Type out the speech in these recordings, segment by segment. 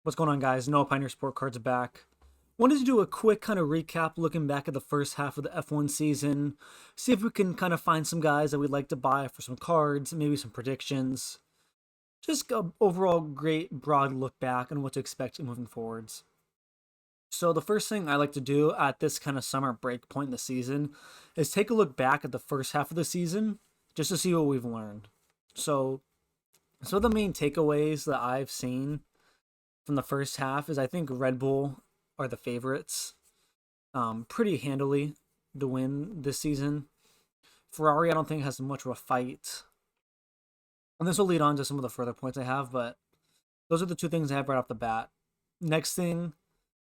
What's going on, guys? Noah Pioneer Sport Cards back. Wanted to do a quick kind of recap looking back at the first half of the F1 season, see if we can kind of find some guys that we'd like to buy for some cards, maybe some predictions. Just a overall great broad look back on what to expect moving forwards. So the first thing I like to do at this kind of summer break point in the season is take a look back at the first half of the season just to see what we've learned. So some of the main takeaways that I've seen from the first half is I think Red Bull are the favorites pretty handily to win this season. Ferrari, I don't think, has much of a fight. And this will lead on to some of the further points I have, but those are the two things I have right off the bat. Next thing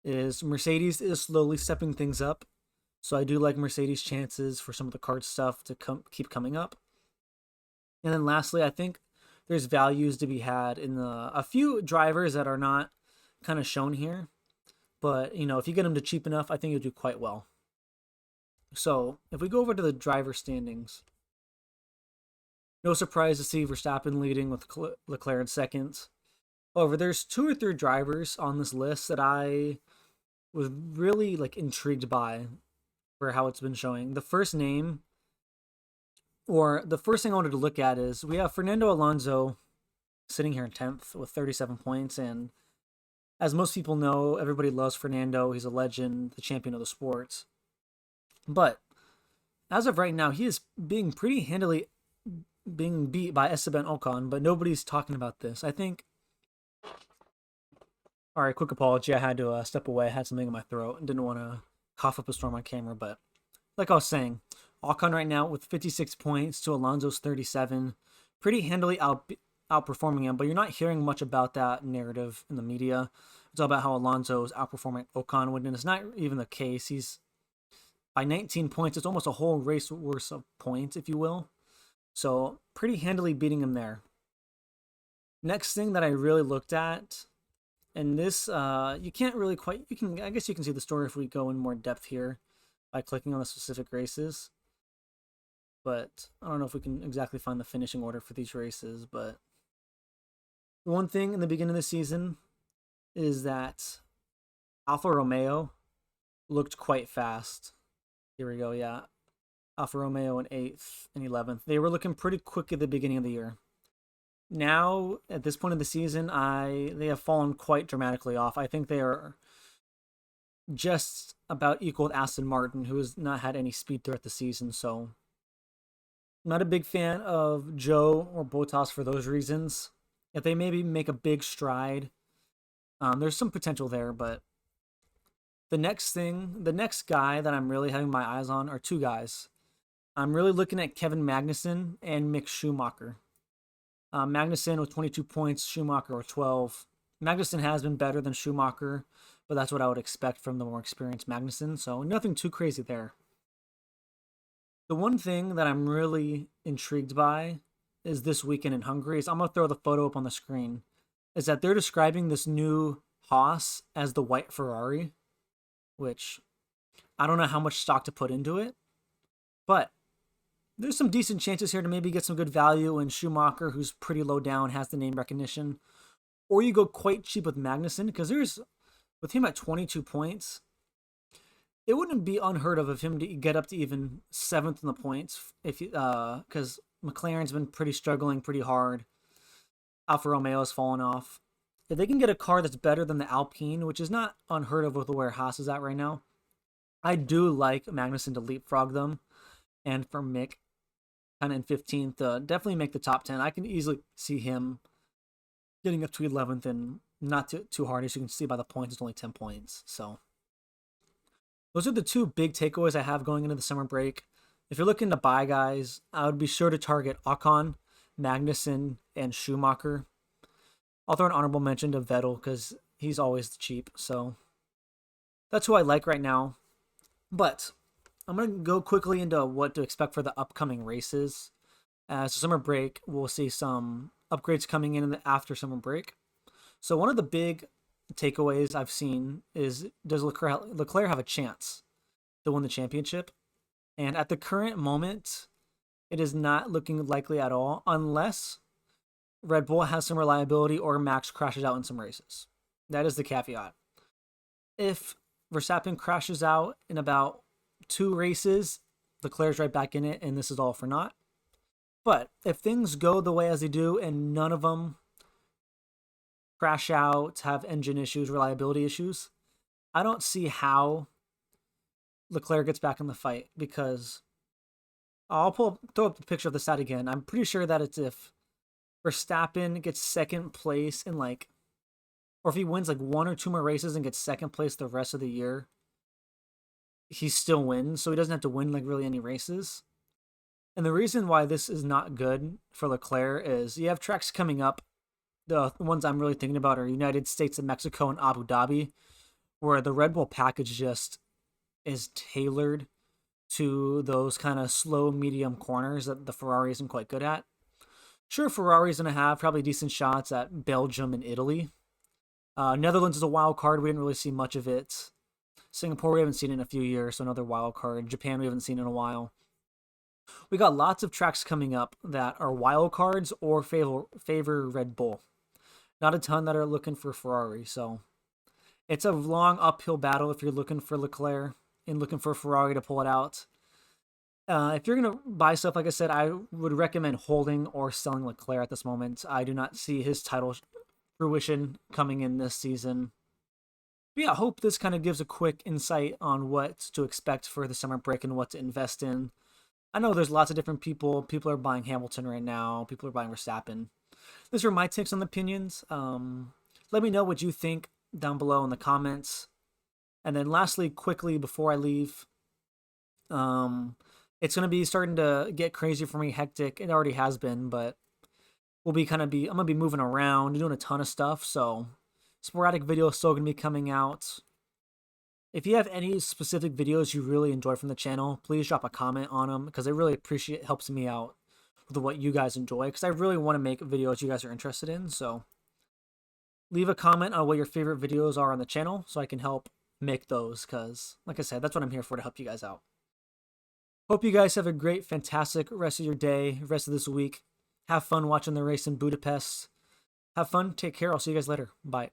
is Mercedes is slowly stepping things up. So I do like Mercedes' chances for some of the card stuff to keep coming up. And then lastly, I think there's values to be had in a few drivers that are not kind of shown here. But, if you get them to cheap enough, I think you'll do quite well. So if we go over to the driver standings, no surprise to see Verstappen leading with Leclerc in second. However, there's two or three drivers on this list that I was really intrigued by for how it's been showing. The first thing I wanted to look at is we have Fernando Alonso sitting here in 10th with 37 points. And as most people know, everybody loves Fernando. He's a legend, the champion of the sport. But as of right now, he is being pretty handily being beat by Esteban Ocon, but nobody's talking about this. I think... All right, quick apology. I had to step away. I had something in my throat and didn't want to cough up a storm on camera. But like I was saying, Ocon right now with 56 points to Alonso's 37. Pretty handily outperforming him, but you're not hearing much about that narrative in the media. It's all about how Alonso is outperforming Ocon, and it's not even the case. He's by 19 points. It's almost a whole race worth of points, if you will. So pretty handily beating him there. Next thing that I really looked at, and this you can't really quite, I guess you can see the story if we go in more depth here by clicking on the specific races. But I don't know if we can exactly find the finishing order for these races. But the one thing in the beginning of the season is that Alfa Romeo looked quite fast. Here we go, yeah. Alfa Romeo in 8th and 11th. They were looking pretty quick at the beginning of the year. Now, at this point of the season, they have fallen quite dramatically off. I think they are just about equal with Aston Martin, who has not had any speed throughout the season. So, I'm not a big fan of Joe or Bottas for those reasons. If they maybe make a big stride, there's some potential there. But the next guy that I'm really having my eyes on are two guys. I'm really looking at Kevin Magnussen and Mick Schumacher. Magnussen with 22 points, Schumacher with 12. Magnussen has been better than Schumacher, but that's what I would expect from the more experienced Magnussen, so nothing too crazy there. The one thing that I'm really intrigued by is this weekend in Hungary. I'm going to throw the photo up on the screen. Is that they're describing this new Haas as the white Ferrari, which I don't know how much stock to put into it, but there's some decent chances here to maybe get some good value in Schumacher, who's pretty low down, has the name recognition. Or you go quite cheap with Magnussen, because with him at 22 points, it wouldn't be unheard of him to get up to even 7th in the points, because McLaren's been struggling pretty hard. Alfa Romeo has fallen off. If they can get a car that's better than the Alpine, which is not unheard of with where Haas is at right now, I do like Magnussen to leapfrog them. And for Mick, kind of in 15th, definitely make the top 10. I can easily see him getting up to 11th and not too hard. As you can see by the points, it's only 10 points. So those are the two big takeaways I have going into the summer break. If you're looking to buy guys, I would be sure to target Ocon, Magnussen, and Schumacher. I'll throw an honorable mention to Vettel because he's always cheap. So that's who I like right now. But I'm going to go quickly into what to expect for the upcoming races. As the summer break, we'll see some upgrades coming in after summer break. So one of the big takeaways I've seen is, does Leclerc have a chance to win the championship? And at the current moment, it is not looking likely at all, unless Red Bull has some reliability or Max crashes out in some races. That is the caveat. If Verstappen crashes out in about 2 races, Leclerc's right back in it, and this is all for naught. But if things go the way as they do and none of them crash out, have engine issues, reliability issues, I don't see how Leclerc gets back in the fight, because throw up the picture of the stat again. I'm pretty sure that it's if Verstappen gets second place in like, or if he wins like 1 or 2 more races and gets second place the rest of the year, he still wins. So he doesn't have to win like really any races. And the reason why this is not good for Leclerc is you have tracks coming up. The ones I'm really thinking about are United States and Mexico and Abu Dhabi, where the Red Bull package just is tailored to those kind of slow, medium corners that the Ferrari isn't quite good at. Sure, Ferrari's going to have probably decent shots at Belgium and Italy. Netherlands is a wild card. We didn't really see much of it. Singapore, we haven't seen in a few years, so another wild card. Japan, we haven't seen in a while. We got lots of tracks coming up that are wild cards or favor Red Bull. Not a ton that are looking for Ferrari, so it's a long uphill battle if you're looking for Leclerc and looking for Ferrari to pull it out. If you're going to buy stuff, like I said, I would recommend holding or selling Leclerc at this moment. I do not see his title fruition coming in this season. But yeah, I hope this kind of gives a quick insight on what to expect for the summer break and what to invest in. I know there's lots of different people. People are buying Hamilton right now. People are buying Verstappen. These are my takes on the opinions. Let me know what you think down below in the comments. And then lastly, quickly before I leave, it's going to be starting to get crazy for me, hectic. It already has been, but I'm going to be moving around, doing a ton of stuff. So sporadic videos still going to be coming out. If you have any specific videos you really enjoy from the channel, please drop a comment on them, because I really appreciate it. Helps me out with what you guys enjoy, because I really want to make videos you guys are interested in. So leave a comment on what your favorite videos are on the channel so I can help make those, because like I said, that's what I'm here for, to help you guys out. Hope you guys have a great, fantastic rest of your day, rest of this week. Have fun watching the race in Budapest. Have fun. Take care. I'll see you guys later. Bye.